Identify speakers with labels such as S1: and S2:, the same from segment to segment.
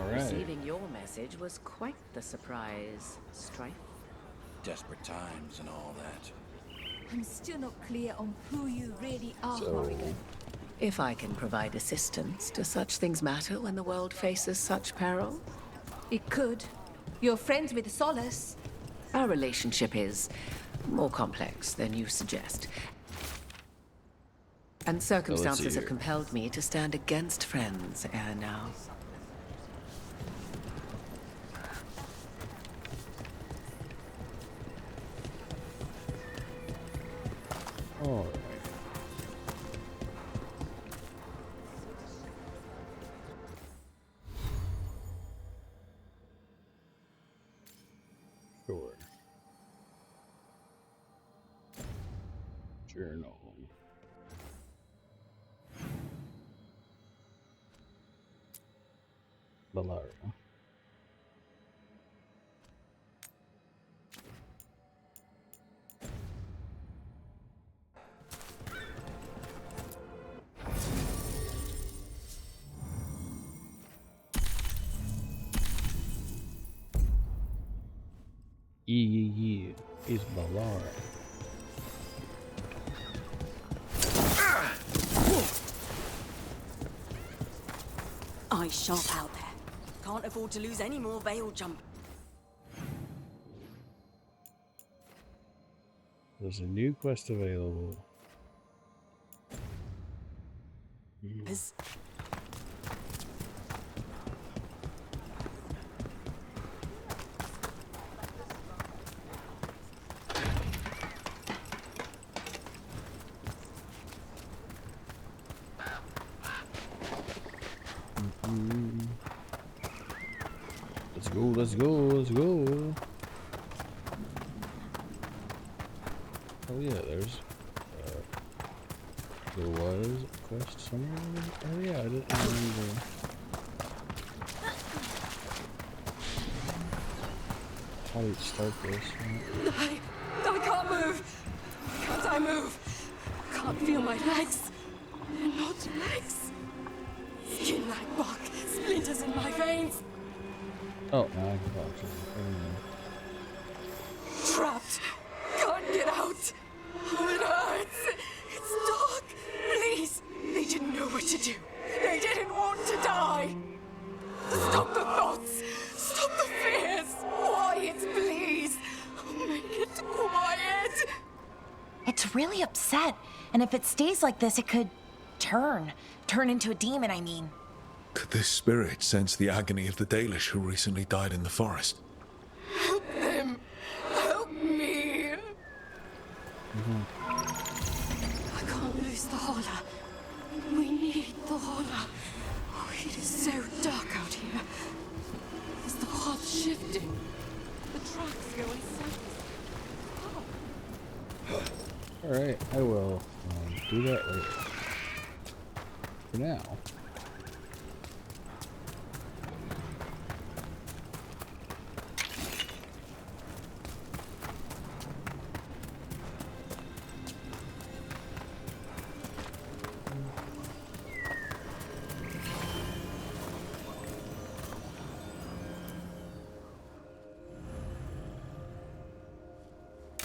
S1: All right.
S2: Receiving your message was quite the surprise, Strife.
S3: Desperate times and all that.
S4: I'm still not clear on who you really are,
S1: So-
S4: Morrigan.
S2: If I can provide assistance, do such things matter when the world faces such peril?
S4: It could. You're friends with Solace.
S2: Our relationship is more complex than you suggest. And circumstances have
S1: hear.
S2: compelled me to stand against friends ere now.
S1: All right. Sure. Journal. Valaria. Yeah, it's Valaria.
S5: Eyes sharp out there. Can't afford to lose any more veil jump.
S1: There's a new quest available. Let's go, let's go, let's go. Oh yeah, there was a quest somewhere. Oh yeah, I didn't remember. How do you start this?
S5: I can't move. Can't I move? Can't feel my legs. They're not legs. Skin like bark. Splinters in my veins.
S1: Oh, now I can talk to you.
S5: Trapped. Can't get out. Oh, it hurts. It's dark. Please. They didn't know what to do. They didn't want to die. Stop the thoughts. Stop the fears. Quiet, please. Make it quiet.
S6: It's really upset, and if it stays like this, it could turn into a demon, I mean.
S7: Could this spirit sense the agony of the Dalish who recently died in the forest?
S5: Help them. Help me. I can't lose the holler. We need the holler. Oh, it is so dark out here. Is the path shifting? The tracks go in circles.
S1: Alright, I will do that later. For now.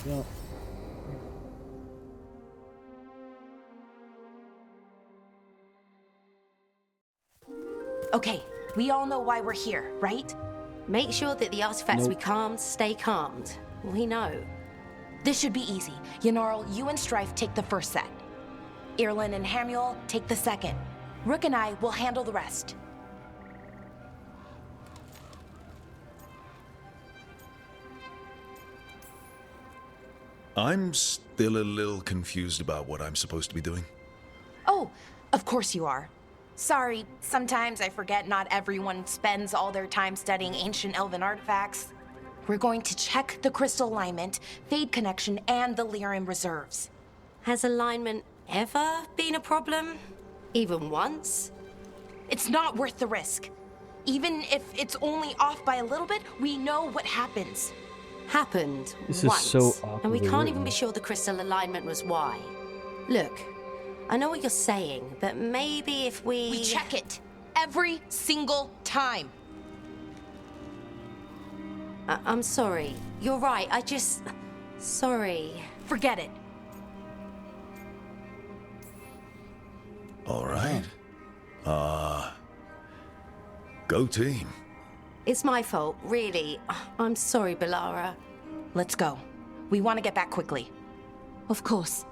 S1: No.
S6: Okay, we all know why we're here, right?
S8: Make sure that the artifacts we
S1: Nope.
S8: calmed stay calmed. We know.
S6: This should be easy. Yanarl, you and Strife take the first set. Irlin and Hamuel take the second. Rook and I will handle the rest.
S7: I'm still a little confused about what I'm supposed to be doing.
S6: Oh, of course you are. Sorry, sometimes I forget not everyone spends all their time studying ancient elven artifacts. We're going to check the crystal alignment, fade connection, and the lyrium reserves.
S8: Has alignment ever been a problem? Even once?
S6: It's not worth the risk. Even if it's only off by a little bit, we know what happens.
S8: Happened
S1: This
S8: once.
S1: is so
S8: And we
S1: awkwardly
S8: can't even
S1: written.
S8: be sure the crystal alignment was why. Look, I know what you're saying, but maybe if we...
S6: We check it every single time.
S8: I'm sorry. You're right, I just... Sorry.
S6: Forget it.
S7: All right. Go team.
S8: It's my fault, really. I'm sorry, Balara.
S6: Let's go. We want to get back quickly.
S4: Of course.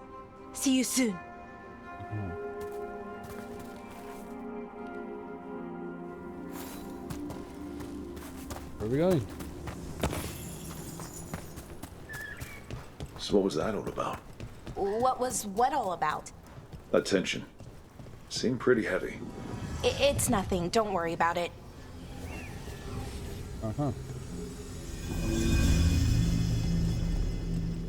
S4: See you soon.
S1: Where are we going?
S7: So what was that all about?
S6: What was what all about?
S7: That tension. Seemed pretty heavy.
S6: It's nothing. Don't worry about it.
S1: Uh-huh.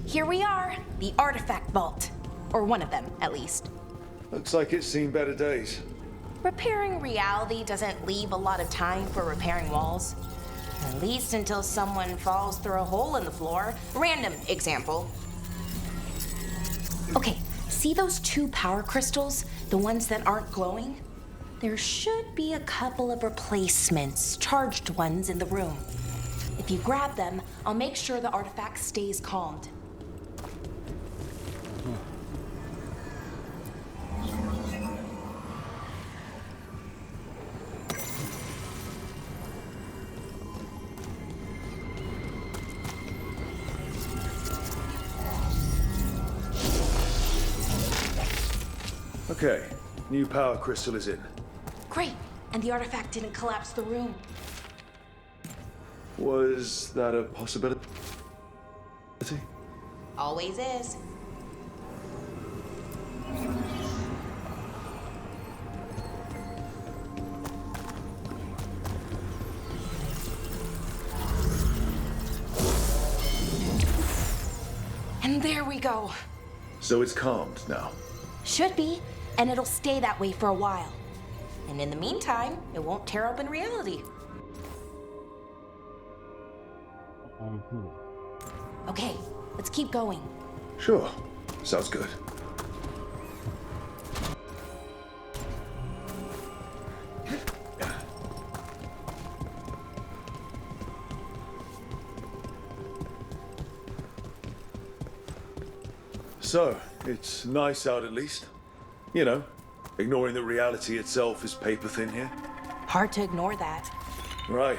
S6: Here we are. The artifact vault. Or one of them, at least.
S7: Looks like it's seen better days.
S6: Repairing reality doesn't leave a lot of time for repairing walls. At least until someone falls through a hole in the floor. Random example. Okay, see those 2 power crystals? The ones that aren't glowing? There should be a couple of replacements, charged ones in the room. If you grab them, I'll make sure the artifact stays calmed.
S7: Okay, new power crystal is in.
S6: Great, and the artifact didn't collapse the room.
S7: Was that a possibility?
S6: Always is. And there we go.
S7: So it's calmed now.
S6: Should be, and it'll stay that way for a while. And in the meantime, it won't tear open reality. Okay, let's keep going.
S7: Sure. Sounds good. So, it's nice out at least. You know, ignoring that reality itself is paper thin here.
S6: Hard to ignore that.
S7: Right.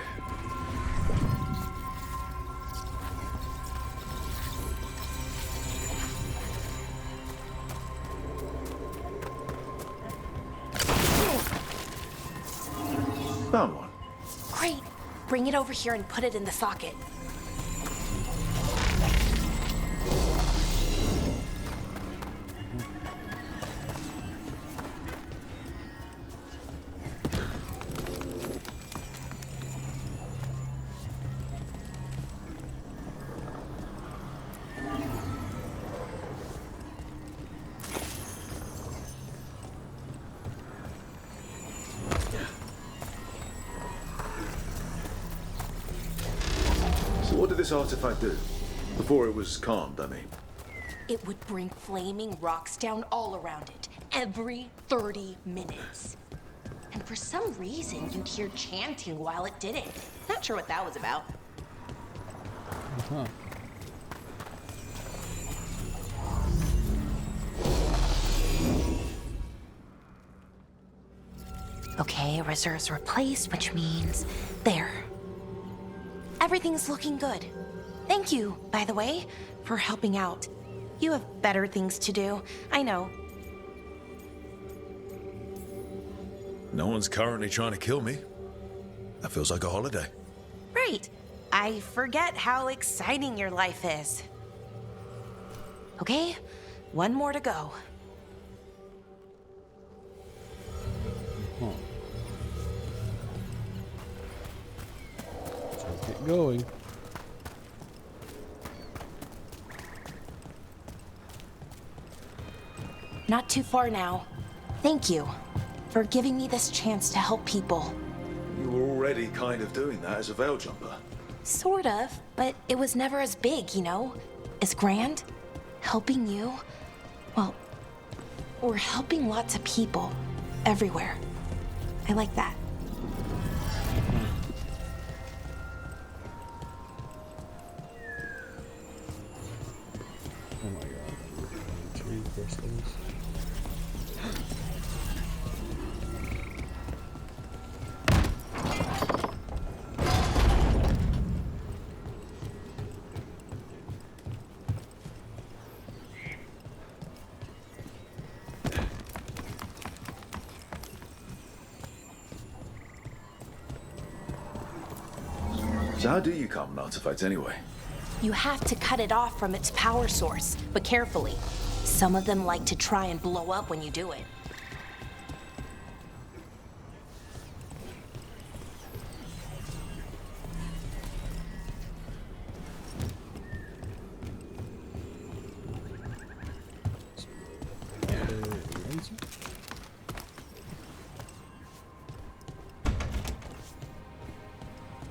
S7: Found one.
S6: Great. Bring it over here and put it in the socket.
S7: What did this artifact do? Before it was calmed, I mean.
S6: It would bring flaming rocks down all around it, every 30 minutes. And for some reason, you'd hear chanting while it did it. Not sure what that was about.
S1: Uh-huh.
S6: Okay, reserves replaced, which means there. Everything's looking good. Thank you, by the way, for helping out. You have better things to do, I know.
S7: No one's currently trying to kill me. That feels like a holiday.
S6: Right. I forget how exciting your life is. Okay, one more to go.
S1: Huh. Let's get going.
S6: Not too far now. Thank you for giving me this chance to help people.
S7: You were already kind of doing that as a veil jumper.
S6: Sort of, but it was never as big, you know? As grand. Helping you. Well, we're helping lots of people. Everywhere. I like that.
S7: So how do you calm an artifact anyway?
S6: You have to cut it off from its power source, but carefully. Some of them like to try and blow up when you do it.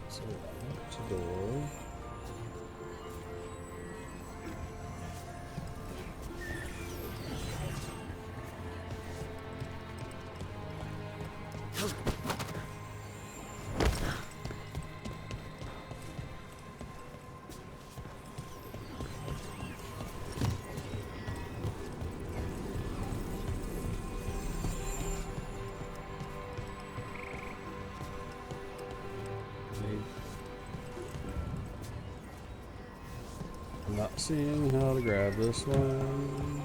S1: So that's a door. I'm not seeing how to grab this one.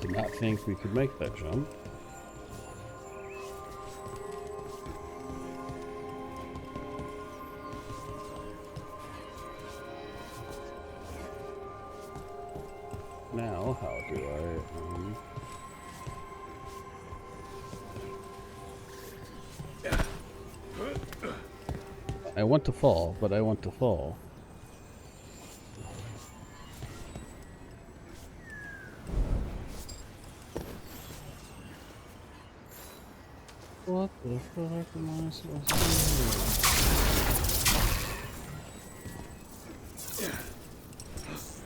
S1: Did not think we could make that jump. Now, how do I want to fall, but I want to fall. What the fuck am I supposed to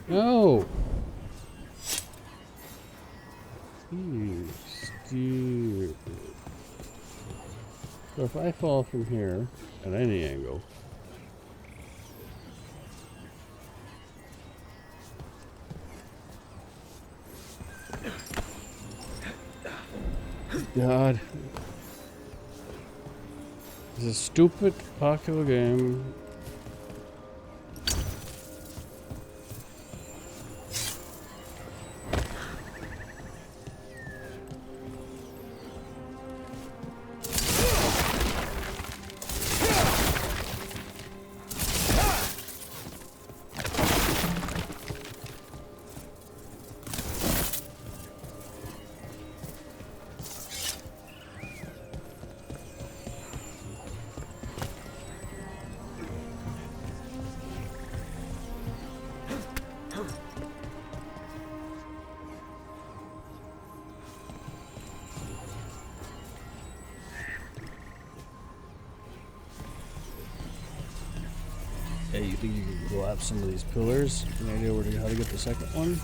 S1: do? No! You stupid. So if I fall from here at any angle, God. It's a stupid popular game. you think you can collapse some of these pillars? Any idea how to get the second one?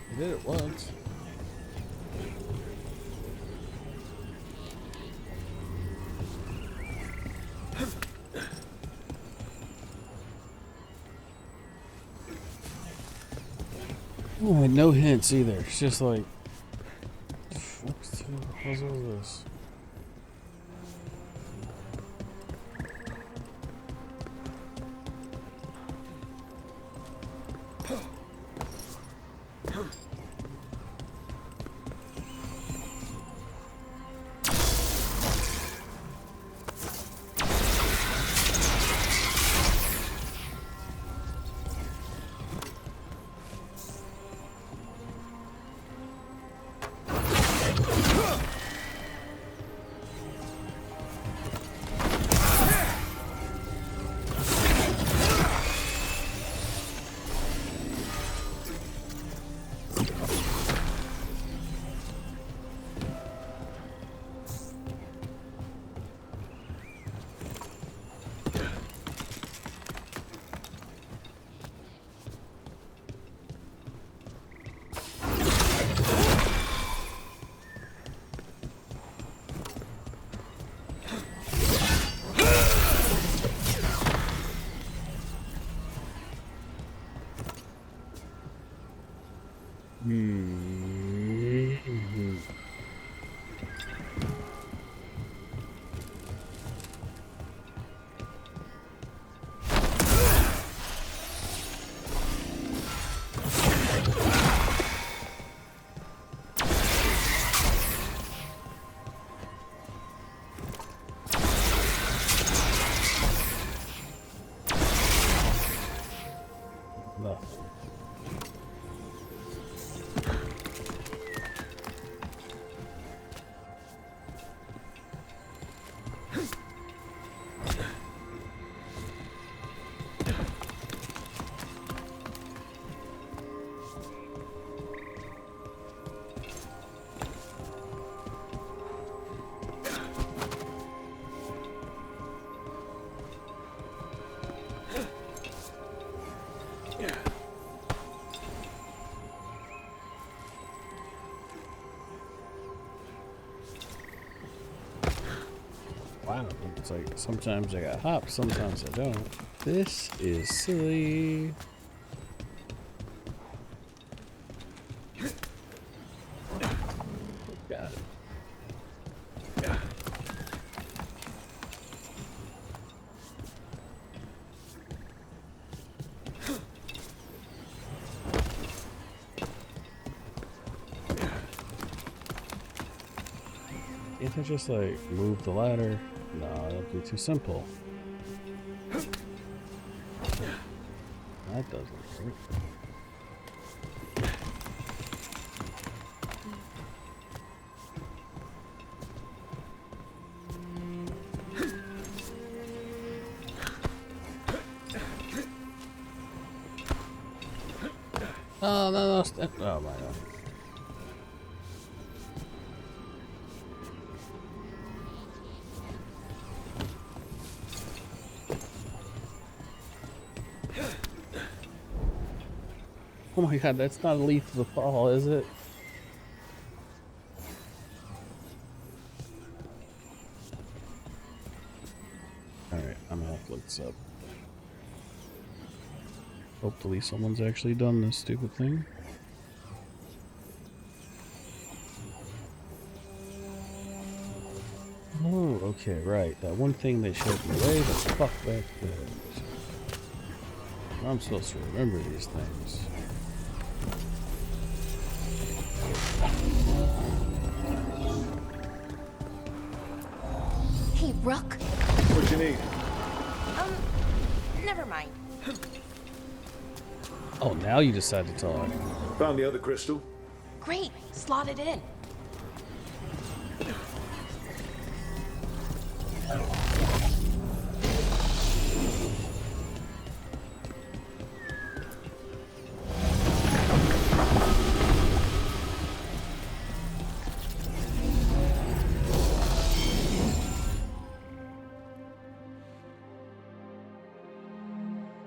S1: I did it once. Oh, and no hints either. It's just like, what's all this? Wow, it's like sometimes I got hop, sometimes I don't. This is silly. Got it. Can't I just like move the ladder? No, that'd be too simple. That doesn't work. Oh, no, oh my god. Oh my god, that's not lethal to fall, is it? Alright, I'm gonna have to look this up. Hopefully someone's actually done this stupid thing. Oh, okay, right. That one thing they showed me way the fuck back there. I'm supposed to remember these things.
S6: Hey, Rook.
S7: What you need?
S6: Never mind.
S1: Oh, now you decide to talk.
S7: Found the other crystal.
S6: Great, slot it in.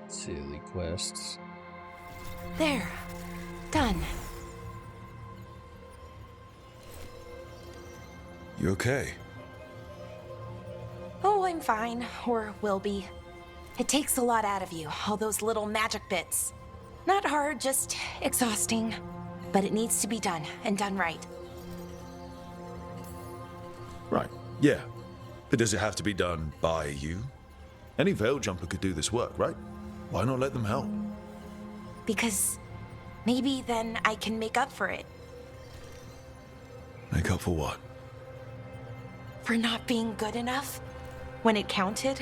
S1: Silly quests.
S6: There. Done.
S7: You okay?
S6: Oh, I'm fine. Or will be. It takes a lot out of you, all those little magic bits. Not hard, just exhausting. But it needs to be done, and done right.
S7: Right, yeah. But does it have to be done by you? Any Veil Jumper could do this work, right? Why not let them help?
S6: Because maybe then I can make up for it.
S7: Make up for what?
S6: For not being good enough when it counted.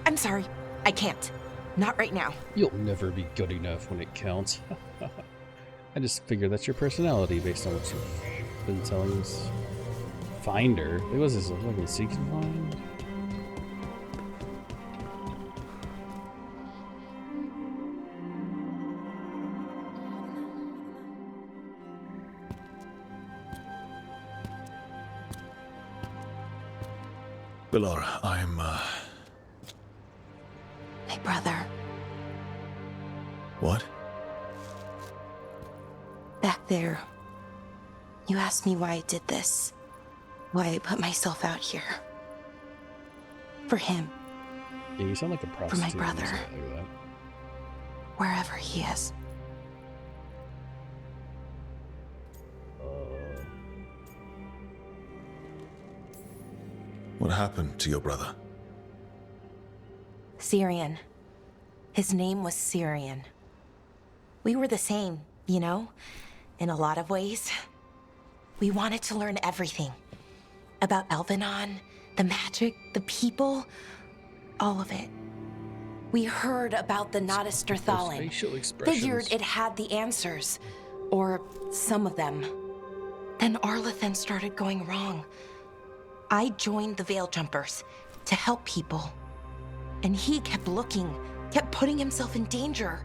S6: I'm sorry, I can't. Not right now.
S1: You'll never be good enough when it counts. I just figured that's your personality based on what you've been telling us. Finder? It was this a fucking seek and find?
S7: Bellara, I'm,
S6: My brother.
S7: What?
S6: Back there. You asked me why I did this. Why I put myself out here. For him.
S1: Yeah, you sound like a prostitute.
S6: brother.
S1: or something like that.
S6: Wherever he is.
S7: What happened to your brother?
S6: Syrian. His name was Syrian. We were the same, you know? In a lot of ways. We wanted to learn everything. About Elvenon, the magic, the people, all of it. We heard about the Notister
S1: Those
S6: Thalin.
S1: facial expressions.
S6: Figured it had the answers. Or some of them. Then Arlathan started going wrong. I joined the Veil Jumpers to help people. And he kept looking, kept putting himself in danger.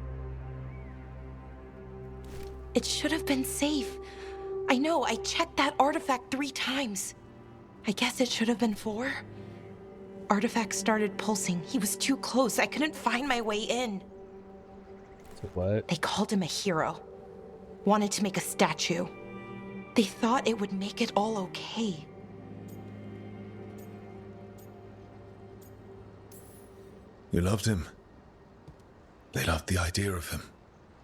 S6: It should have been safe. I know, I checked that artifact 3 times. I guess it should have been 4. Artifact started pulsing. He was too close. I couldn't find my way in.
S1: So what?
S6: They called him a hero. Wanted to make a statue. They thought it would make it all okay.
S7: You loved him. They loved the idea of him.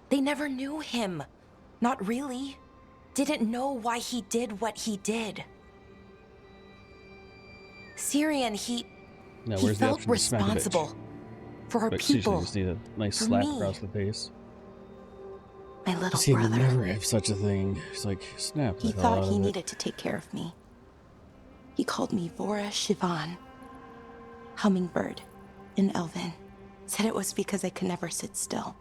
S6: They never knew him. Not really. Didn't know why he did what he did. Syrian, he
S1: Now,
S6: he
S1: where's the
S6: felt
S1: option to smack a bitch?
S6: responsible for our
S1: But seriously,
S6: people.
S1: just need a nice
S6: For
S1: slap
S6: me.
S1: across the face.
S6: My little
S1: See, we'll
S6: brother.
S1: never have such a thing. It's like, snap.
S6: He
S1: the hell
S6: thought
S1: out
S6: he
S1: of it.
S6: needed to take care of me. He called me Vora Shivan. Hummingbird in Elven. Said it was because I could never sit still.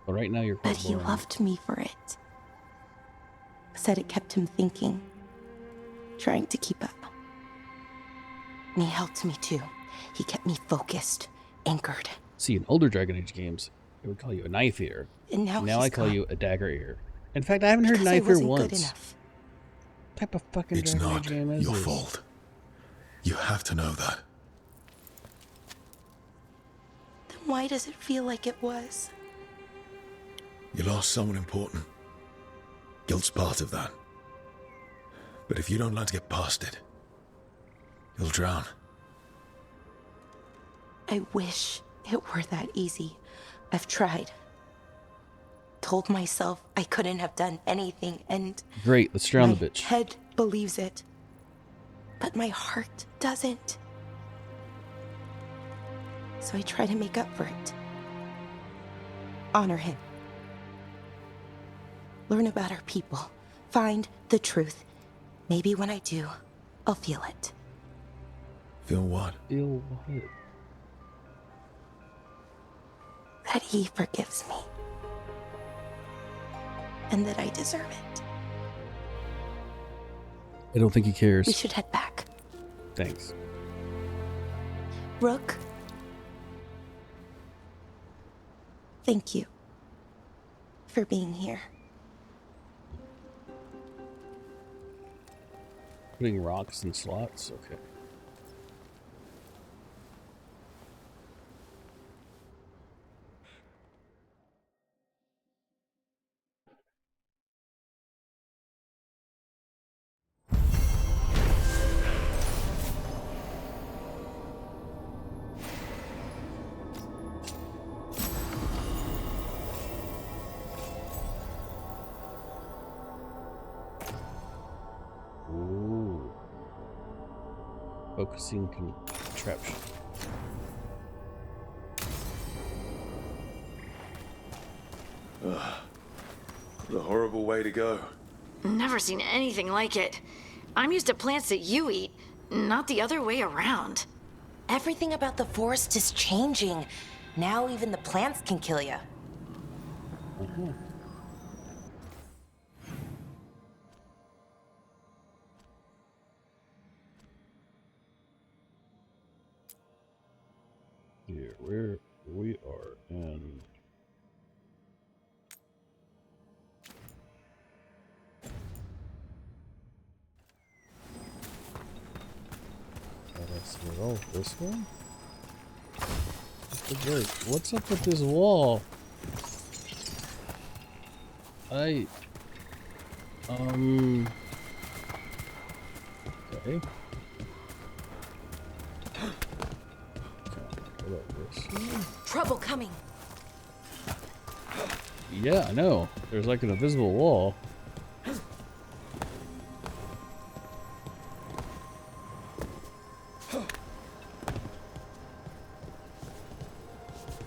S1: But right now, you're quite
S6: But he
S1: boring.
S6: loved me for it. Said it kept him thinking. Trying to keep up. And he helped me too. He kept me focused, anchored.
S1: See, in older Dragon Age games, it would call you a knife ear.
S6: And now
S1: Now
S6: he's
S1: I call
S6: gone.
S1: you a dagger ear. In fact, I haven't heard
S6: Because I
S1: knife ear
S6: wasn't good
S1: once.
S6: enough.
S1: What type of fucking
S7: It's
S1: Dragon
S7: not
S1: Age game is
S7: your
S1: this?
S7: fault. You have to know that.
S6: Then why does it feel like it was?
S7: You lost someone important. Guilt's part of that. But if you don't learn to get past it, you'll drown.
S6: I wish it were that easy. I've tried. Told myself I couldn't have done anything, and
S1: Great, let's drown
S6: my
S1: the bitch.
S6: head believes it. But my heart doesn't. So I try to make up for it. Honor him. Learn about our people. Find the truth. Maybe when I do, I'll feel it.
S7: Feel what?
S1: Feel what?
S6: That he forgives me. And that I deserve it.
S1: I don't think he cares.
S6: We should head back.
S1: Thanks.
S6: Rook. Thank you for being here.
S1: Putting rocks in slots? Okay. Ooh. Focusing contraption.
S7: The horrible way to go.
S9: Never seen anything like it. I'm used to plants that you eat, not the other way around.
S6: Everything about the forest is changing. Now even the plants can kill you.
S1: Here, where we are in. Oh, this one? What's up with this wall? Okay.
S6: Trouble coming.
S1: Yeah, I know. There's like an invisible wall.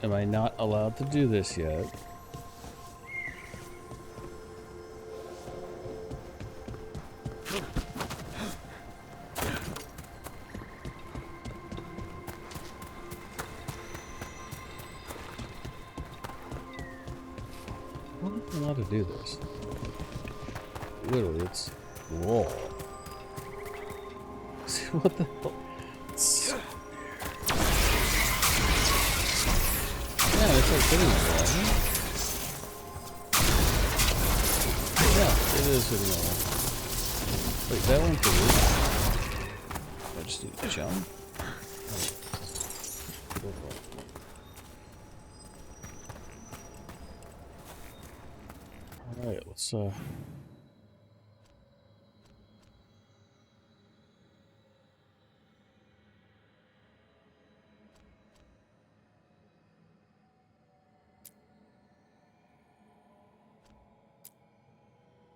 S1: Am I not allowed to do this yet? Why am I allowed to do this? Literally, it's wall. What the hell? Yeah, it's like hitting the wall. Yeah, it is hitting the wall. Wait, that one through. I just need to jump. Alright, let's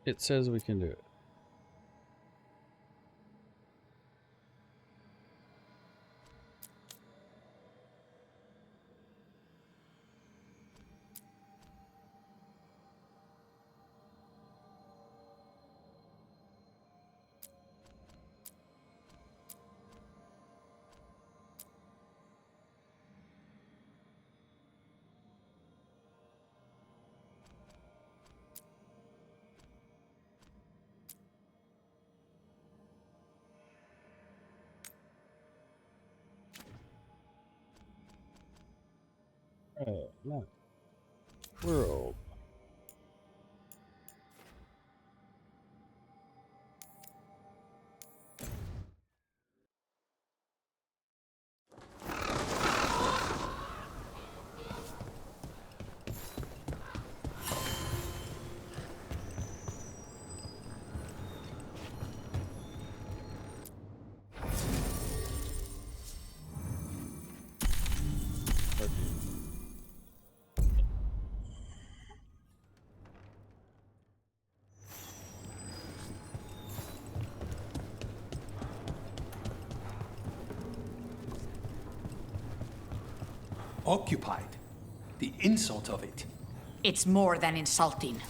S1: it says we can do it. Alright, now. World.
S10: occupied. The insult of it.
S11: It's more than insulting.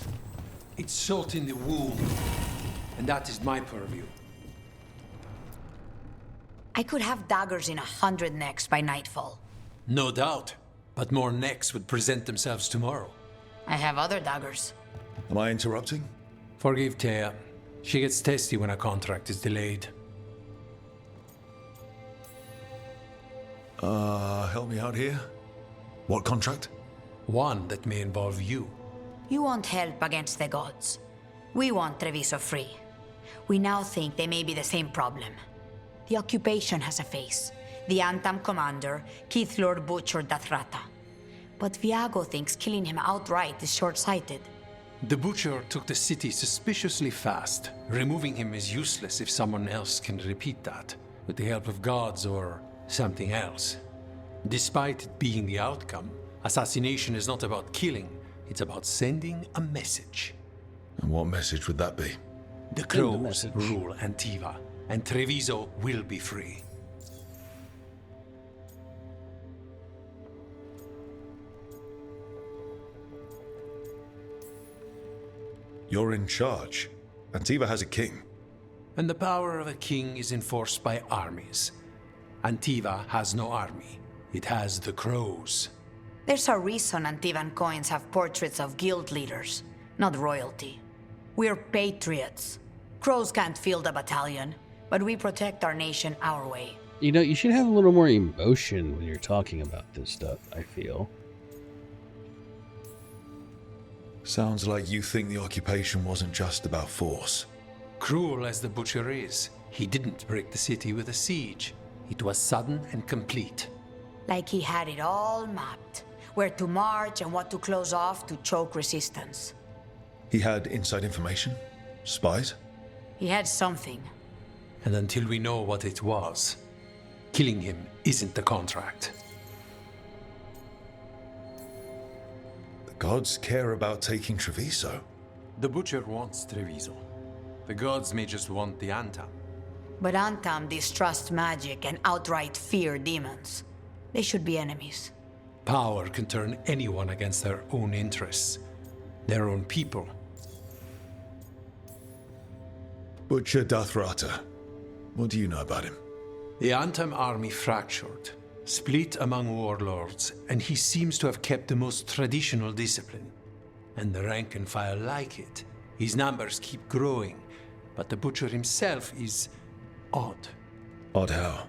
S10: It's salt in the wound. And that is my purview.
S11: I could have daggers in 100 necks by nightfall.
S10: No doubt. But more necks would present themselves tomorrow.
S11: I have other daggers.
S7: Am I interrupting?
S10: Forgive Thea. She gets testy when a contract is delayed.
S7: Help me out here. What contract?
S10: One that may involve you.
S11: You want help against the gods. We want Treviso free. We now think they may be the same problem. The occupation has a face. The Antam commander, Keith Lord Butcher Dathrata. But Viago thinks killing him outright is short-sighted.
S10: The Butcher took the city suspiciously fast. Removing him is useless if someone else can repeat that, with the help of gods or something else. Despite it being the outcome, assassination is not about killing, it's about sending a message.
S7: And what message would that be?
S10: The Crows rule Antiva, and Treviso will be free.
S7: You're in charge. Antiva has a king.
S10: And the power of a king is enforced by armies. Antiva has no army. It has the Crows.
S11: There's a reason Antivan coins have portraits of guild leaders, not royalty. We're patriots. Crows can't field a battalion, but we protect our nation our way.
S1: You know, you should have a little more emotion when you're talking about this stuff, I feel.
S7: Sounds like you think the occupation wasn't just about force.
S10: Cruel as the Butcher is, he didn't break the city with a siege. It was sudden and complete.
S11: Like he had it all mapped. Where to march and what to close off to choke resistance.
S7: He had inside information? Spies?
S11: He had something.
S10: And until we know what it was, killing him isn't the contract.
S7: The gods care about taking Treviso.
S10: The Butcher wants Treviso. The gods may just want the Antam.
S11: But Antam distrust magic and outright fear demons. They should be enemies.
S10: Power can turn anyone against their own interests, their own people.
S7: Butcher Dathrata. What do you know about him?
S10: The Antam army fractured, split among warlords, and he seems to have kept the most traditional discipline. And the rank and file like it. His numbers keep growing, but the Butcher himself is odd.
S7: Odd how?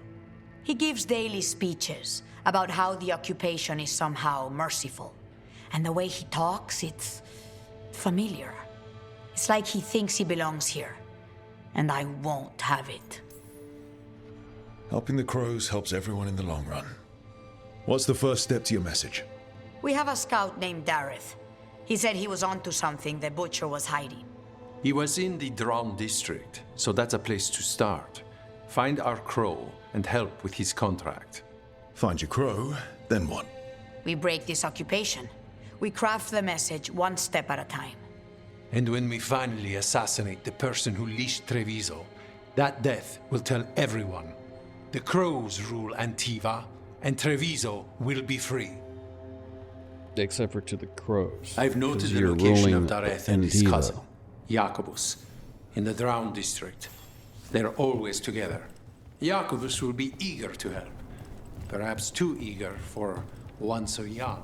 S11: He gives daily speeches about how the occupation is somehow merciful. And the way he talks, it's familiar. It's like he thinks he belongs here. And I won't have it.
S7: Helping the Crows helps everyone in the long run. What's the first step to your message?
S11: We have a scout named Dareth. He said he was onto something the Butcher was hiding.
S10: He was in the Drown district, so that's a place to start. Find our Crow and help with his contract.
S7: Find your Crow, then what?
S11: We break this occupation. We craft the message one step at a time.
S10: And when we finally assassinate the person who leashed Treviso, that death will tell everyone. The Crows rule Antiva, and Treviso will be free.
S1: Except for to the Crows.
S10: I've noted
S1: 'cause
S10: the
S1: you're
S10: location of
S1: ruling
S10: Dareth and his
S1: Antiva.
S10: cousin, Jacobus, in the Drown district. They're always together. Jacobus will be eager to help. Perhaps too eager for one so young.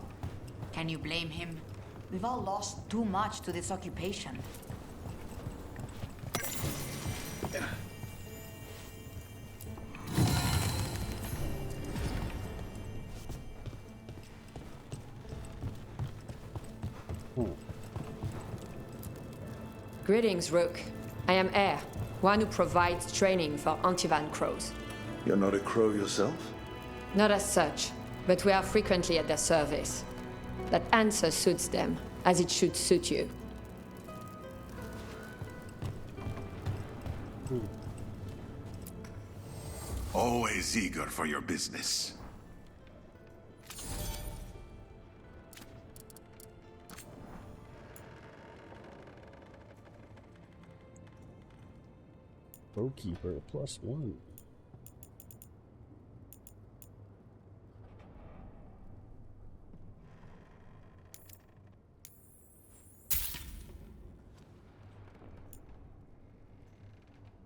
S11: Can you blame him? We've all lost too much to this occupation.
S12: Greetings, Rook. I am Air, one who provides training for Antivan Crows.
S7: You're not a Crow yourself?
S12: Not as such, but we are frequently at their service. That answer suits them, as it should suit you.
S3: Always eager for your business.
S1: Bowkeeper +1.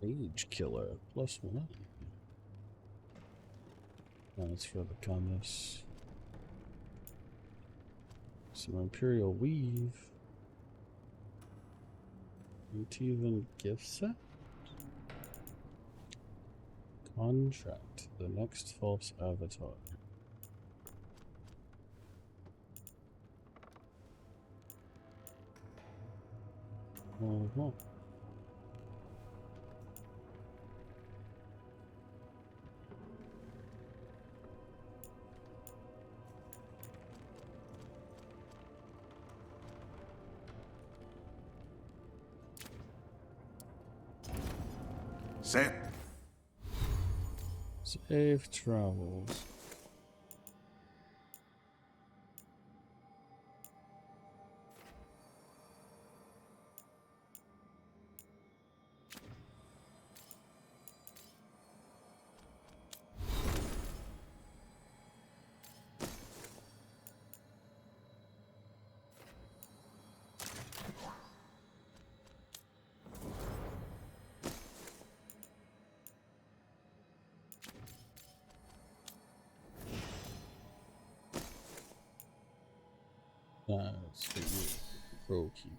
S1: Age killer +1. That's for the commas. Some Imperial Weave. Even gift set? Contract. The next false avatar.
S3: Set.
S1: Safe travels. That's for you. Crow keep.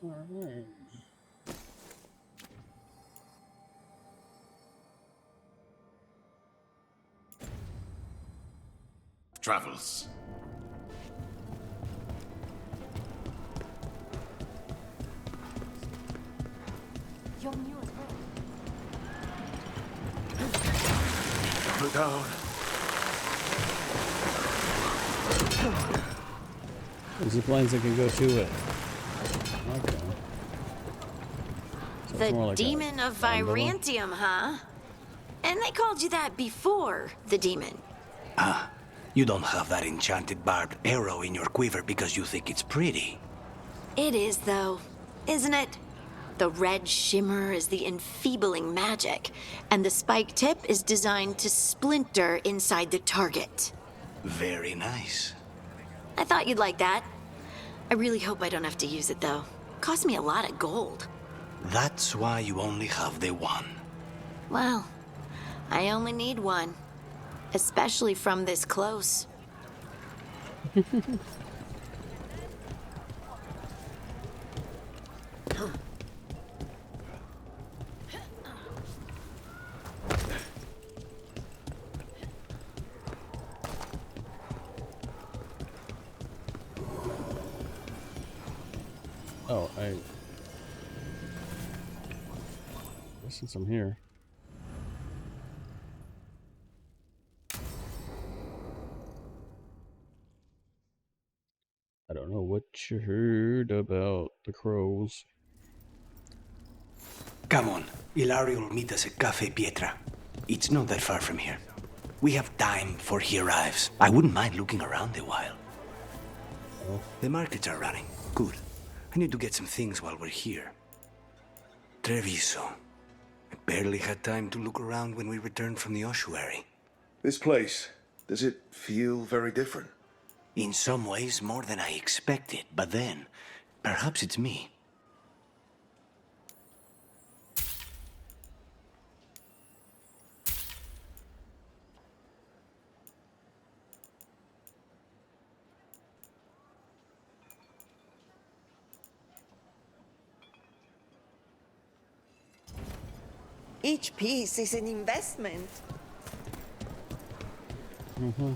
S1: Alright.
S3: Travels.
S5: You're new as well.
S7: Put down.
S1: Zip lines that can go to it. Okay. So it's more
S9: The
S1: like
S9: demon of
S1: gondola.
S9: Virantium, huh? And they called you that before the demon.
S13: Ah, you don't have that enchanted barbed arrow in your quiver because you think it's pretty.
S9: It is, though, isn't it? The red shimmer is the enfeebling magic, and the spike tip is designed to splinter inside the target.
S13: Very nice.
S9: I thought you'd like that. I really hope I don't have to use it, though. Cost me a lot of gold.
S13: That's why you only have the one.
S9: Well, I only need one. Especially from this close.
S1: Oh, since I'm here. I don't know what you heard about the crows.
S13: Come on, Ilario will meet us at Cafe Pietra. It's not that far from here. We have time before he arrives. I wouldn't mind looking around a while.
S1: Oh.
S13: The markets are running. Good. I need to get some things while we're here. Treviso. I barely had time to look around when we returned from the ossuary.
S7: This place, does it feel very different?
S13: In some ways, more than I expected. But then, perhaps it's me.
S14: Each piece is an investment.
S1: Mm-hmm.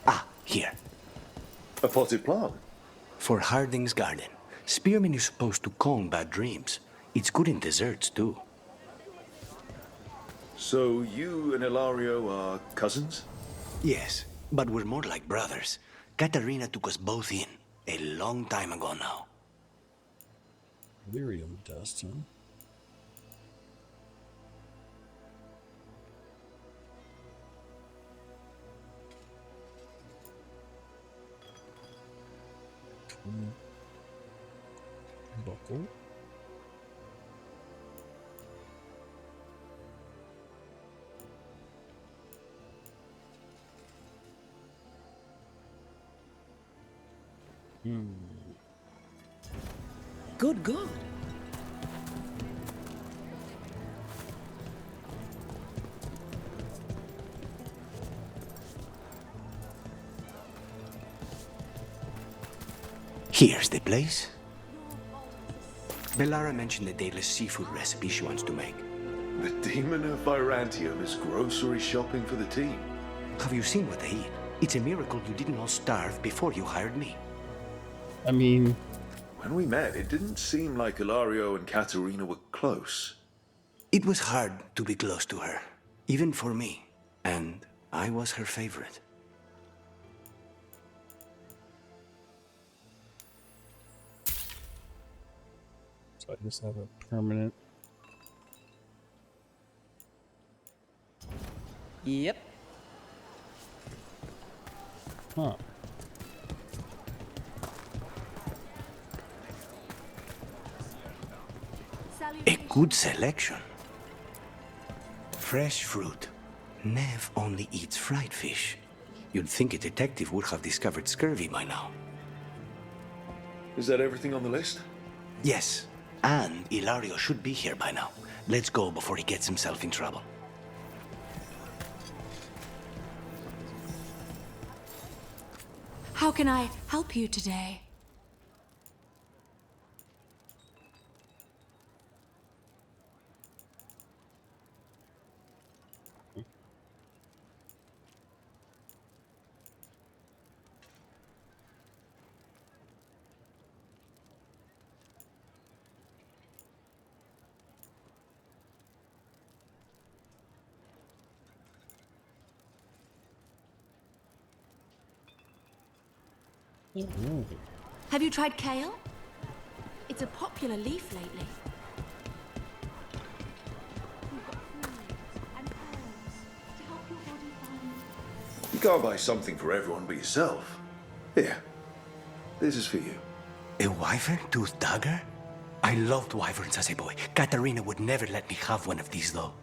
S13: Ah, here.
S7: A potted plant?
S13: For Harding's garden. Spearmint is supposed to calm bad dreams. It's good in desserts, too.
S7: So you and Ilario are cousins?
S13: Yes, but we're more like brothers. Katarina took us both in, a long time ago now.
S1: Lyrium dust, huh? Buckle.
S2: Good, good.
S13: Here's the place. Bellara mentioned the daily seafood recipe she wants to make.
S7: The demon of Virantium is grocery shopping for the team.
S13: Have you seen what they eat? It's a miracle you didn't all starve before you hired me.
S1: I mean...
S7: When we met, it didn't seem like Ilario and Katerina were close.
S13: It was hard to be close to her, even for me. And I was her favorite.
S1: So I just have a permanent...
S2: Yep.
S1: Huh.
S13: A good selection. Fresh fruit. Nev only eats fried fish. You'd think a detective would have discovered scurvy by now.
S7: Is that everything on the list?
S13: Yes, and Ilario should be here by now. Let's go before he gets himself in trouble.
S5: How can I help you today? Have you tried kale? It's a popular leaf lately.
S7: You can't buy something for everyone but yourself. Here, this is for you.
S13: A wyvern-toothed dagger? I loved wyverns as a boy. Katarina would never let me have one of these, though.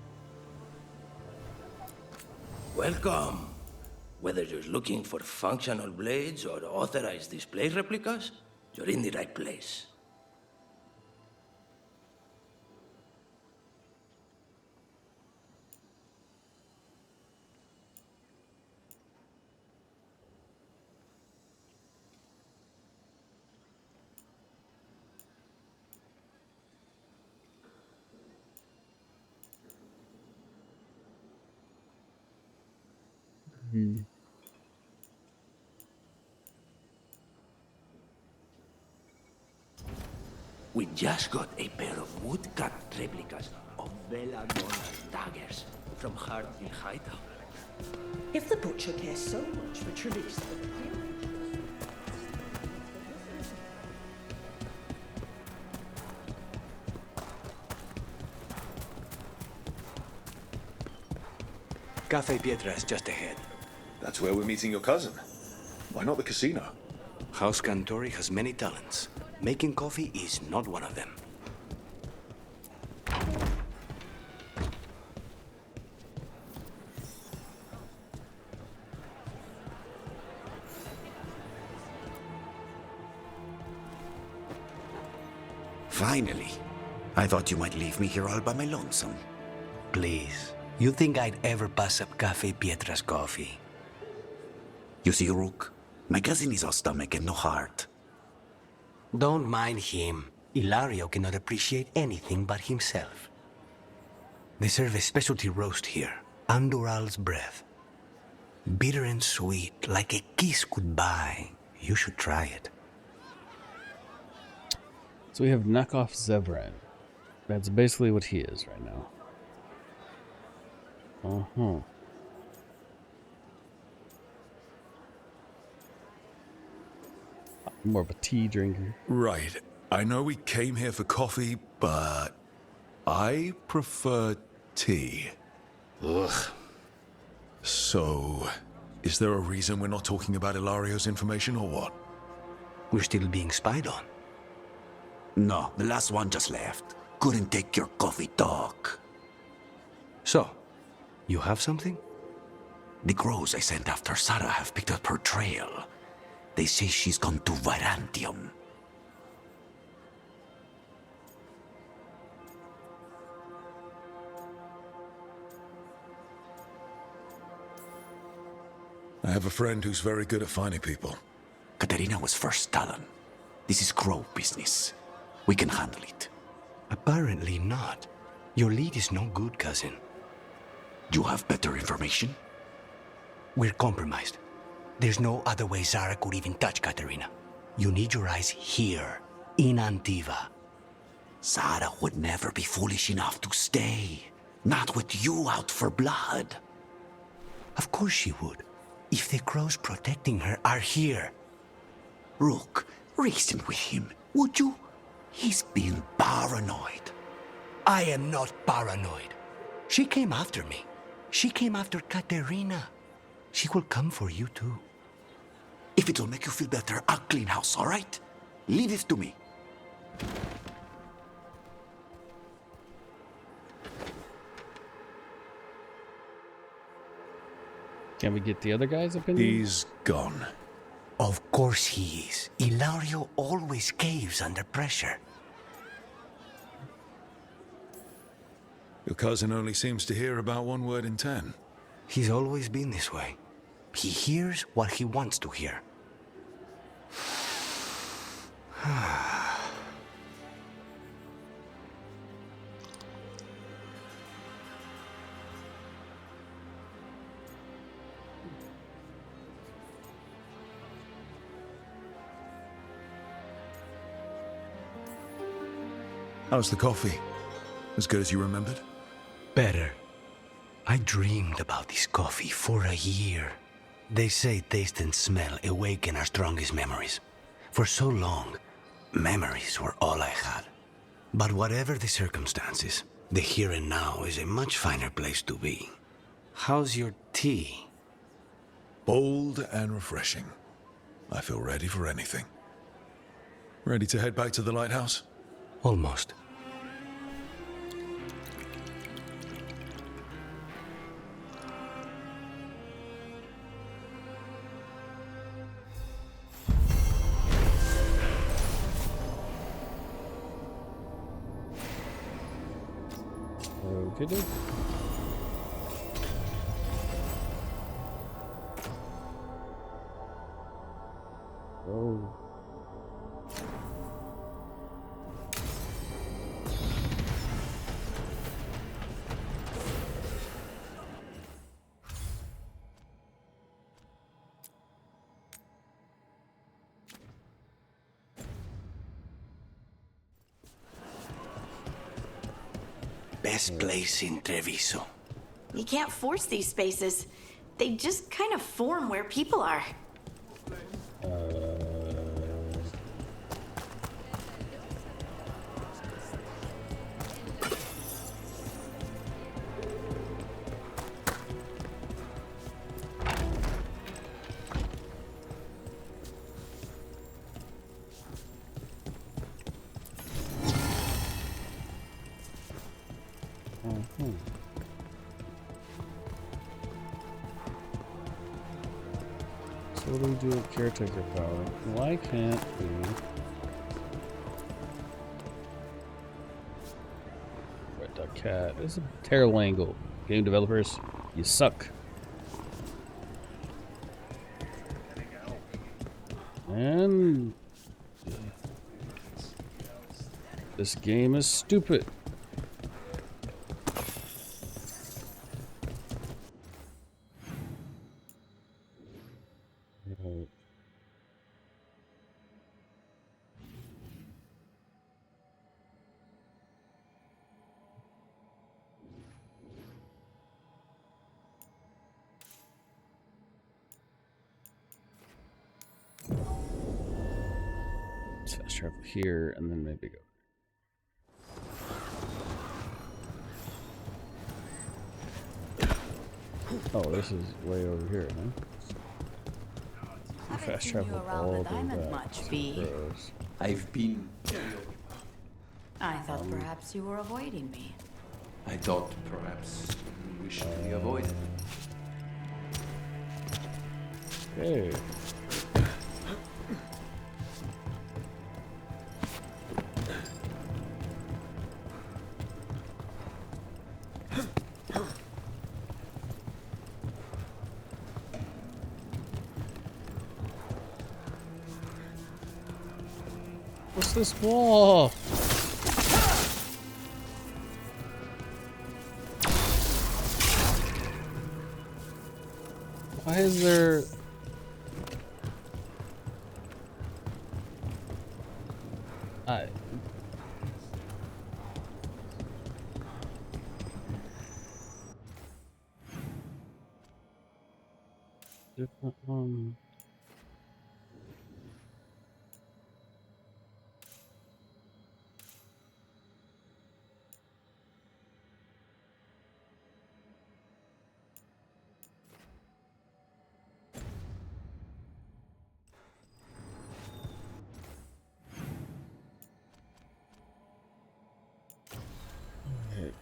S15: Welcome. Whether you're looking for functional blades or authorized display replicas, you're in the right place. We just got a pair of woodcut replicas of Belladonna's daggers from her in Hightown.
S14: If the butcher cares so much for tradition.
S13: Cafe Pietra is just ahead.
S7: That's where we're meeting your cousin. Why not the casino?
S13: House Cantori has many talents. Making coffee is not one of them.
S16: Finally. I thought you might leave me here all by my lonesome.
S13: Please. You think I'd ever pass up Cafe Pietra's coffee?
S16: You see, Rook, my cousin is all stomach and no heart.
S13: Don't mind him. Ilario cannot appreciate anything but himself. They serve a specialty roast here, Andoral's breath. Bitter and sweet, like a kiss goodbye. You should try it.
S1: So we have knockoff Zevran. That's basically what he is right now. Uh-huh. I'm more of a tea drinker.
S7: Right. I know we came here for coffee, but I prefer tea.
S16: Ugh.
S7: So, is there a reason we're not talking about Ilario's information or what?
S13: We're still being spied on.
S16: No, the last one just left. Couldn't take your coffee talk.
S13: So, you have something?
S16: The crows I sent after Sarah have picked up her trail. They say she's gone to Virantium.
S7: I have a friend who's very good at finding people.
S16: Katerina was first Talon. This is crow business. We can handle it.
S13: Apparently not. Your lead is no good, cousin.
S16: You have better information?
S13: We're compromised. There's no other way Zara could even touch Katerina. You need your eyes here, in Antiva.
S16: Zara would never be foolish enough to stay. Not with you out for blood.
S13: Of course she would. If the crows protecting her are here.
S16: Rook, reason with him, would you? He's being paranoid.
S13: I am not paranoid. She came after me. She came after Katerina. She will come for you too.
S16: If it'll make you feel better, I'll clean house, all right? Leave it to me.
S1: Can we get the other guy's opinion?
S7: He's gone.
S13: Of course he is. Ilario always caves under pressure.
S7: Your cousin only seems to hear about one word in 10.
S13: He's always been this way. He hears what he wants to hear.
S7: How's the coffee? As good as you remembered?
S13: Better. I dreamed about this coffee for a year. They say taste and smell awaken our strongest memories. For so long, memories were all I had. But whatever the circumstances, the here and now is a much finer place to be. How's your tea?
S7: Bold and refreshing. I feel ready for anything. Ready to head back to the lighthouse?
S13: Almost.
S1: Okay, dude. Oh.
S13: Best place in Treviso.
S9: You can't force these spaces. They just kind of form where people are.
S1: So what do we do with caretaker power? Why can't we? Red Duck Cat. This is a terrible angle. Game developers, you suck. And this game is stupid. travel here and then maybe go. Oh, this is way over here, huh? Fast travel all the way back.
S10: I've been.
S11: I thought perhaps you were avoiding me.
S10: I thought perhaps we should be avoided.
S1: Okay. What's this wall? Why is there... Different one. Okay.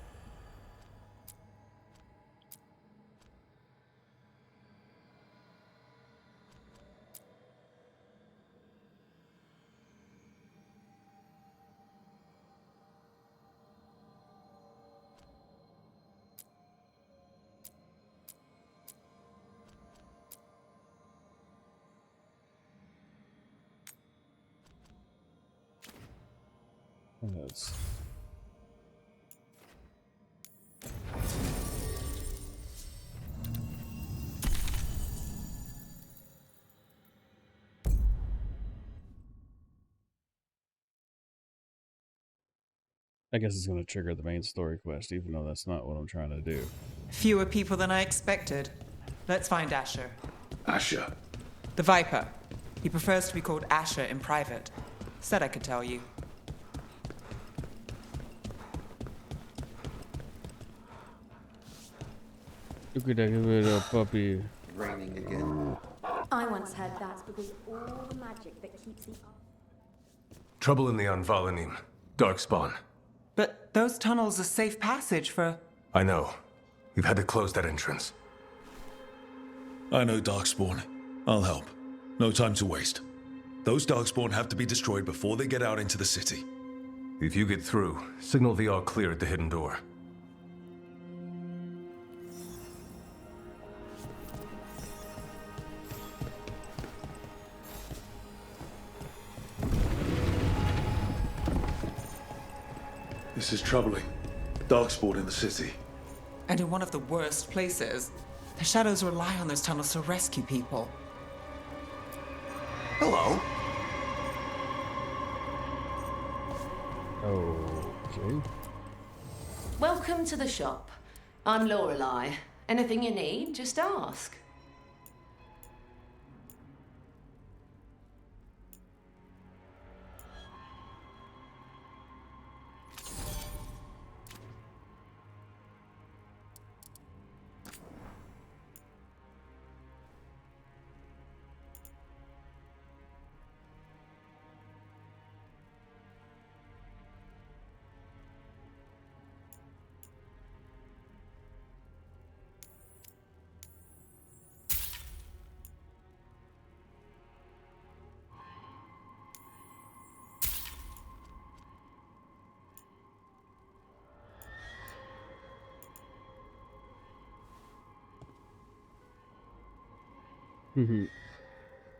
S1: Yes. I guess it's going to trigger the main story quest, even though that's not what I'm trying to do.
S17: Fewer people than I expected. Let's find Asher.
S3: Asher?
S17: The Viper. He prefers to be called Asher in private. Said I could tell you.
S1: Look at that little puppy.
S18: Raining again.
S4: I once heard that's because all the magic that keeps the...
S19: Trouble in the Anvalanim. Darkspawn.
S17: But those tunnels are safe passage for...
S19: I know. We've had to close that entrance.
S7: I know Darkspawn. I'll help. No time to waste. Those Darkspawn have to be destroyed before they get out into the city.
S19: If you get through, signal the all clear at the hidden door.
S7: This is troubling. Darkspawn in the city.
S17: And in one of the worst places. The shadows rely on those tunnels to rescue people.
S18: Hello.
S1: Okay.
S20: Welcome to the shop. I'm Lorelei. Anything you need, just ask.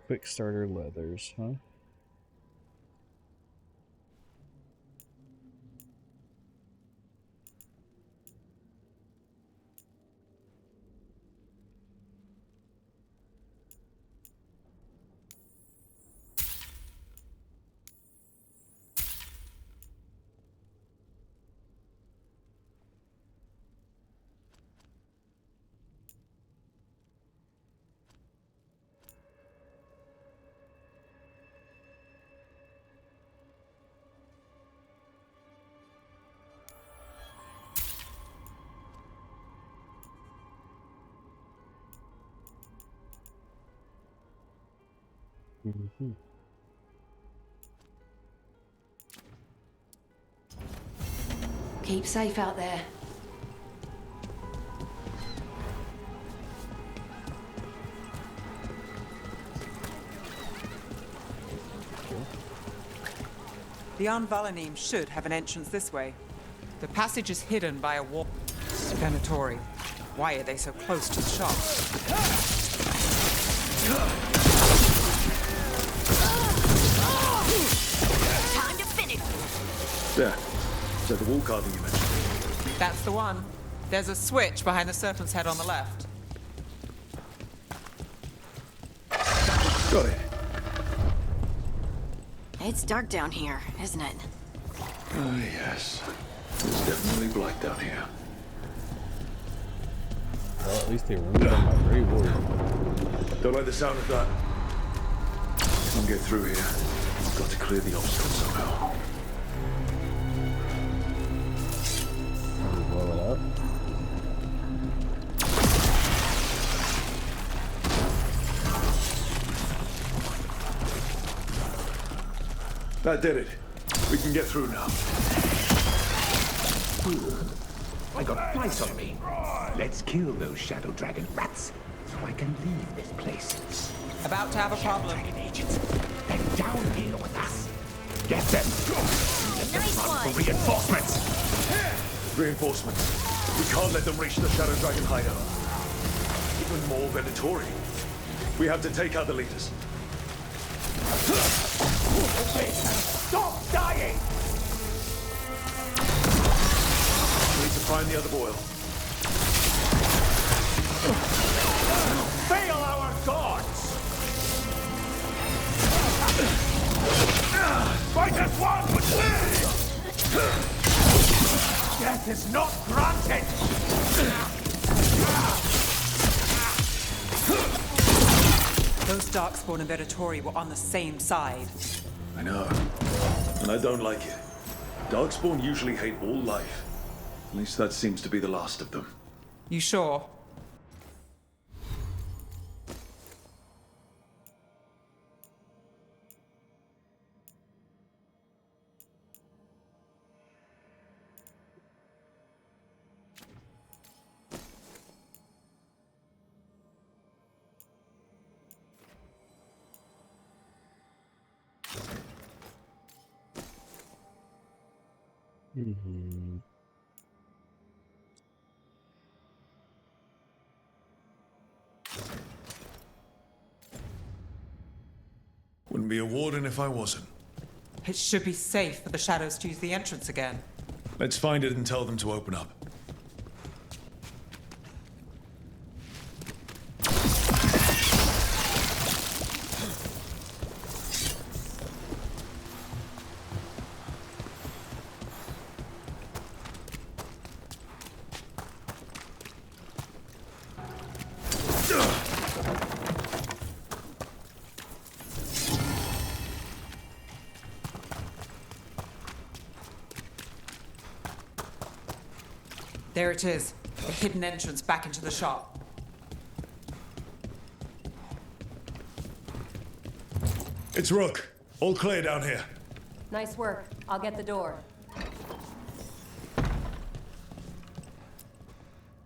S1: Quick starter leathers, huh? Mm-hmm.
S20: Keep safe out there.
S17: The Anvalanim should have an entrance this way. The passage is hidden by a wall. Venatori. Why are they so close to the shop?
S9: Time to finish.
S7: There. So the wall carving you mentioned.
S17: That's the one. There's a switch behind the serpent's head on the left.
S7: Got it.
S9: It's dark down here, isn't it?
S7: Oh, yes. It's definitely black down here.
S1: Well, at least they removed my Grey Warrior.
S7: Don't like the sound of that. Can't get through here. I've got to clear the obstacle somehow.
S1: Blow it up.
S7: That did it. We can get through now.
S16: I got flies on me. Let's kill those Shadow Dragon rats so I can leave this place.
S17: About to have a problem.
S16: Agents, they're down here with us. Get them.
S9: Nice one.
S16: For reinforcements.
S7: Reinforcements. We can't let them reach the Shadow Dragon hideout. Even more Venatori. We have to take out the leaders.
S16: Stop dying!
S7: We need to find the other boil.
S16: Fail our gods! Fight as one, but death is not granted!
S17: Those Darkspawn and Venatori were on the same side.
S7: I know. And I don't like it. Darkspawn usually hate all life. At least that seems to be the last of them.
S17: You sure?
S1: Mm-hmm.
S7: Wouldn't be a warden if I wasn't.
S17: It should be safe for the shadows to use the entrance again.
S7: Let's find it and tell them to open up.
S17: There it is. The hidden entrance back into the shop.
S7: It's Rook. All clear down here.
S12: Nice work. I'll get the door.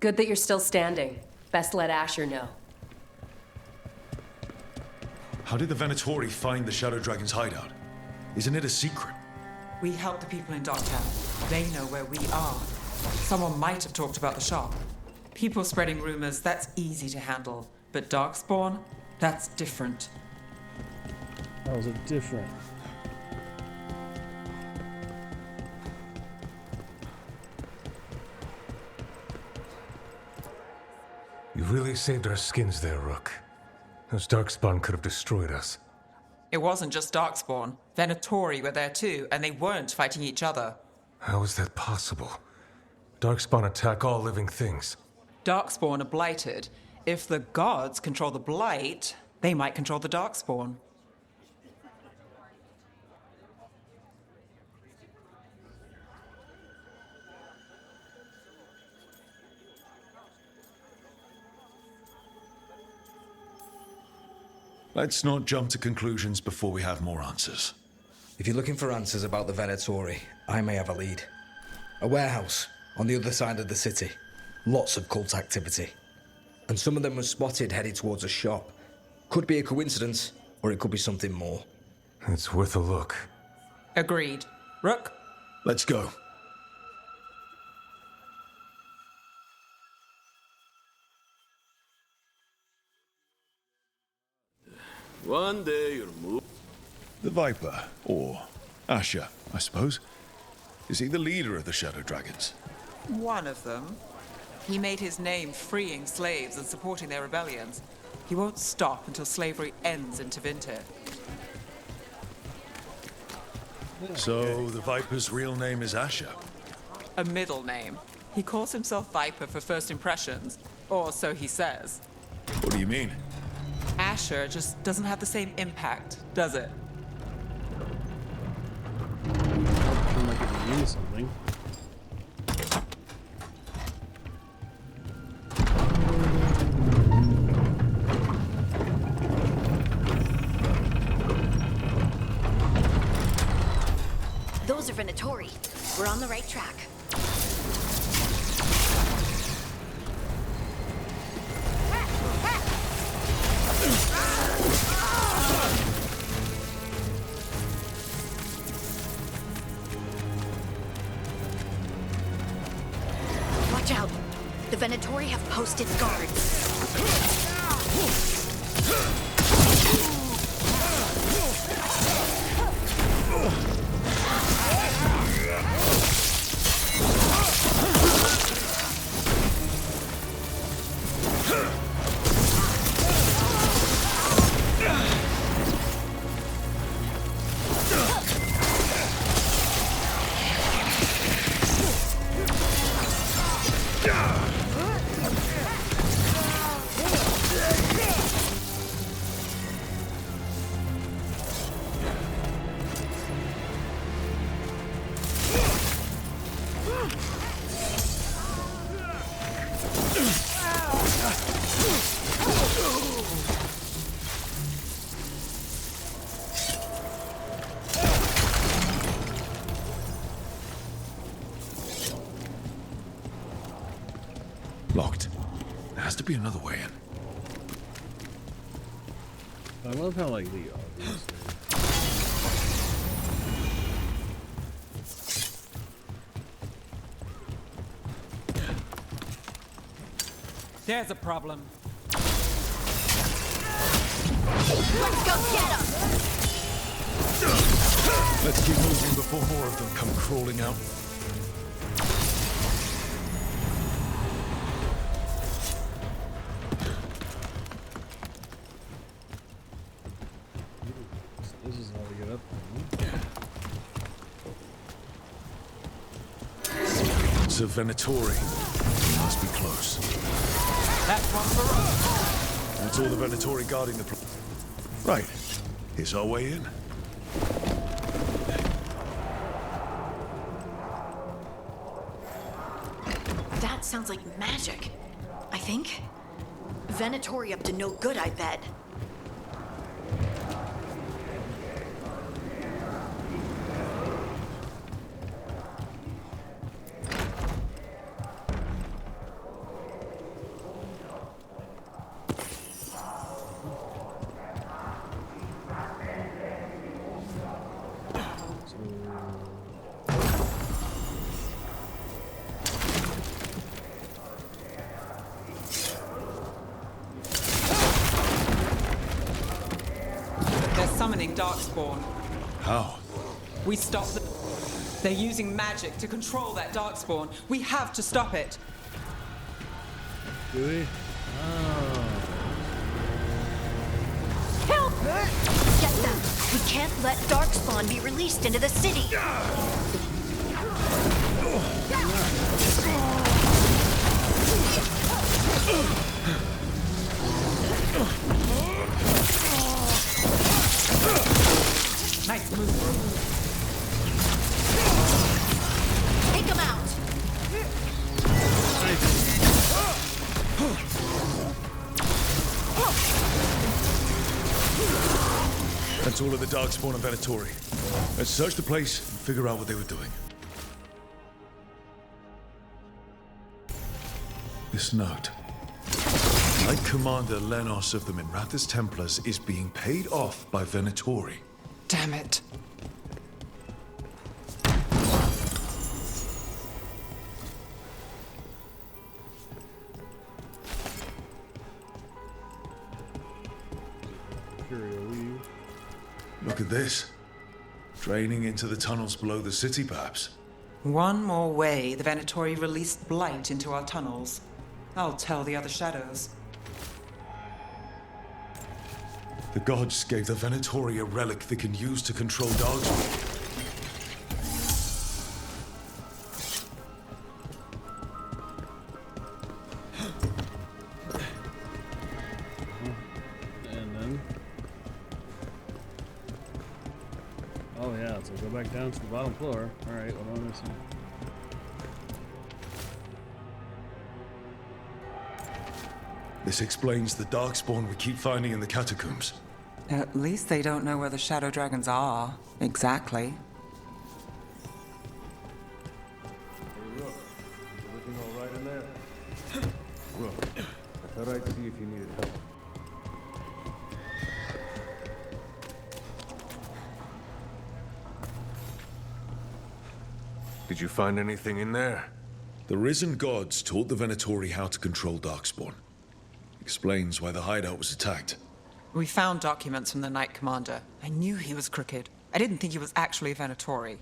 S20: Good that you're still standing. Best let Asher know.
S7: How did the Venatori find the Shadow Dragon's hideout? Isn't it a secret?
S17: We help the people in Darktown. They know where we are. Someone might have talked about the shop. People spreading rumors, that's easy to handle. But Darkspawn, that's different.
S1: How is it different?
S19: You really saved our skins there, Rook. Those Darkspawn could have destroyed us.
S17: It wasn't just Darkspawn. Venatori were there too, and they weren't fighting each other.
S19: How is that possible? Darkspawn attack all living things.
S17: Darkspawn are blighted. If the gods control the blight, they might control the Darkspawn.
S7: Let's not jump to conclusions before we have more answers.
S18: If you're looking for answers about the Venatori, I may have a lead. A warehouse on the other side of the city. Lots of cult activity. And some of them were spotted headed towards a shop. Could be a coincidence, or it could be something more.
S19: It's worth a look.
S17: Agreed. Rook?
S7: Let's go.
S3: One day you'll move.
S7: The Viper, or Asher, I suppose. Is he the leader of the Shadow Dragons?
S17: One of them. He made his name freeing slaves and supporting their rebellions. He won't stop until slavery ends in Tevinter.
S7: So, the Viper's real name is Asher?
S17: A middle name. He calls himself Viper for first impressions, or so he says.
S7: What do you mean?
S17: Asher just doesn't have the same impact, does it?
S1: Seems like it means something.
S9: Those are Venatori. We're on the right track. Watch out. The Venatori have posted guards.
S7: Locked. There has to be another way in.
S1: I love how, like, the obvious.
S17: There's a problem.
S9: Let's go get him!
S7: Let's keep moving before more of them come crawling out.
S1: This is how we get up there.
S7: It's a Venatori. Must be close.
S17: That's one for us.
S7: That's all the Venatori guarding the place. Right. Here's our way in.
S9: That sounds like magic, I think. Venatori up to no good, I bet.
S17: Summoning Darkspawn.
S7: How?
S17: We stop them. They're using magic to control that Darkspawn. We have to stop it.
S1: Do we?
S9: Help! Get them! We can't let Darkspawn be released into the city!
S17: Nice move.
S9: Take him out!
S7: all of the Darkspawn and Venatori. Let's search the place and figure out what they were doing. This note. Knight Commander Lenos of the Minrathous Templars is being paid off by Venatori.
S17: Damn it.
S7: Look at this. Draining into the tunnels below the city, perhaps.
S17: One more way the Venatori released blight into our tunnels. I'll tell the other shadows.
S7: The gods gave the Venatori a relic they can use to control Darkspawn.
S1: And then... Oh yeah, so go back down to the bottom floor. Alright, what am I missing?
S7: This explains the Darkspawn we keep finding in the catacombs.
S17: At least they don't know where the shadow dragons are. Exactly.
S19: Rook, everything all right in there? Rook, I thought I'd see if you needed help. Did you find anything in there?
S7: The risen gods taught the Venatori how to control Darkspawn. Explains why the hideout was attacked.
S17: We found documents from the Knight Commander. I knew he was crooked. I didn't think he was actually a Venatori.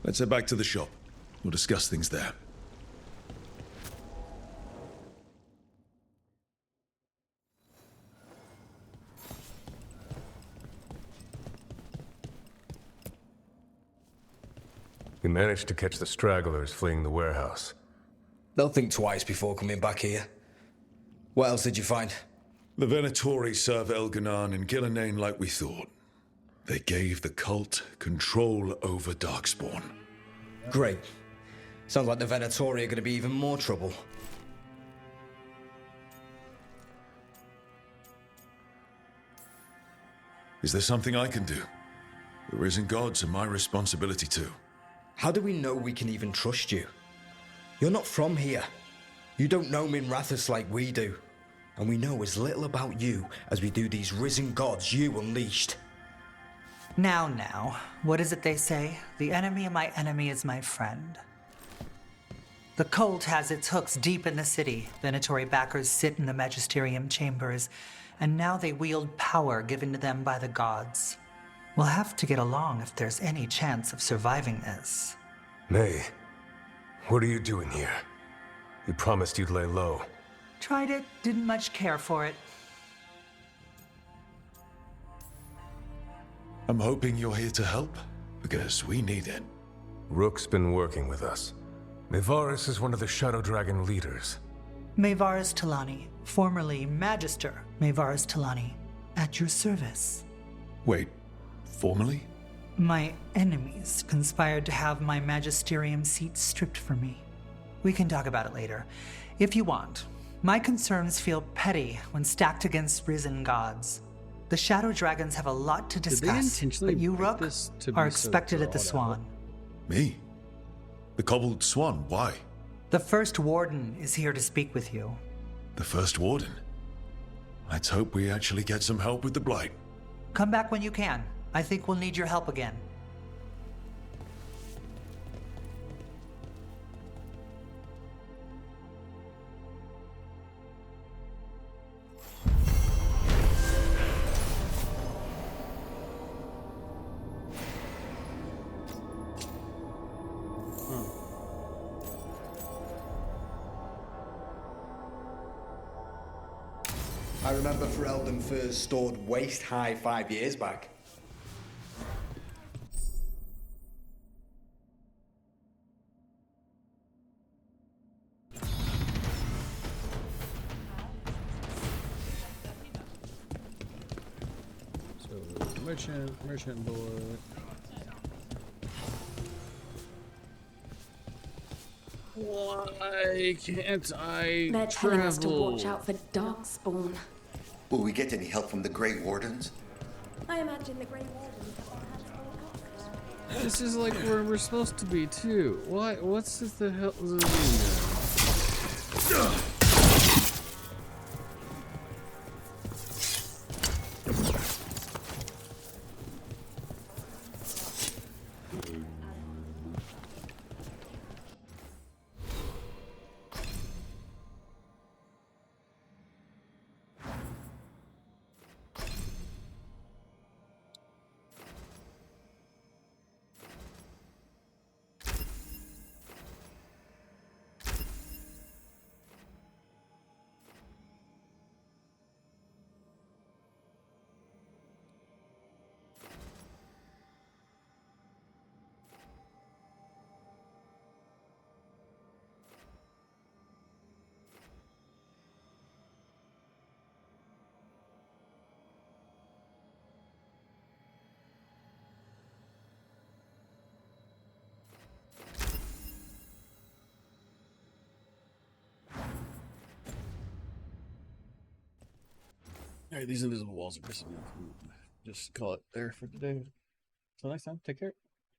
S7: Let's head back to the shop. We'll discuss things there.
S19: We managed to catch the stragglers fleeing the warehouse.
S18: They'll think twice before coming back here. What else did you find?
S7: The Venatori serve Elganan and Gillenane like we thought. They gave the cult control over Darkspawn.
S18: Great. Sounds like the Venatori are going to be even more trouble.
S7: Is there something I can do? The risen gods are my responsibility too.
S18: How do we know we can even trust you? You're not from here. You don't know Minrathous like we do. And we know as little about you as we do these risen gods you unleashed.
S21: Now, what is it they say? The enemy of my enemy is my friend. The cult has its hooks deep in the city. Venatori backers sit in the magisterium chambers, and now they wield power given to them by the gods. We'll have to get along if there's any chance of surviving this.
S19: May, what are you doing here? You promised you'd lay low.
S21: Tried it, didn't much care for it.
S7: I'm hoping you're here to help, because we need it.
S19: Rook's been working with us. Mevaris is one of the Shadow Dragon leaders.
S21: Mevaris Talani, formerly Magister Mevaris Talani, at your service.
S7: Wait, formally?
S21: My enemies conspired to have my magisterium seat stripped from me. We can talk about it later, if you want. My concerns feel petty when stacked against risen gods. The Shadow Dragons have a lot to discuss, but you, Rook, are expected at the Swan.
S7: Me? The Cobbled Swan, why?
S21: The First Warden is here to speak with you.
S7: The First Warden? Let's hope we actually get some help with the Blight.
S21: Come back when you can. I think we'll need your help again.
S18: I remember Ferelden first stored waist-high 5 years back.
S1: So, merchant boy. Why can't I
S4: They're telling us to
S1: travel?
S4: watch out for Darkspawn.
S22: Will we get any help from the Grey Wardens?
S4: I imagine the Grey Wardens
S1: This is like where we're supposed to be too. What? What's this the hell does it mean? Alright, these invisible walls are pissing me off. Just call it there for today. Till next time, take care.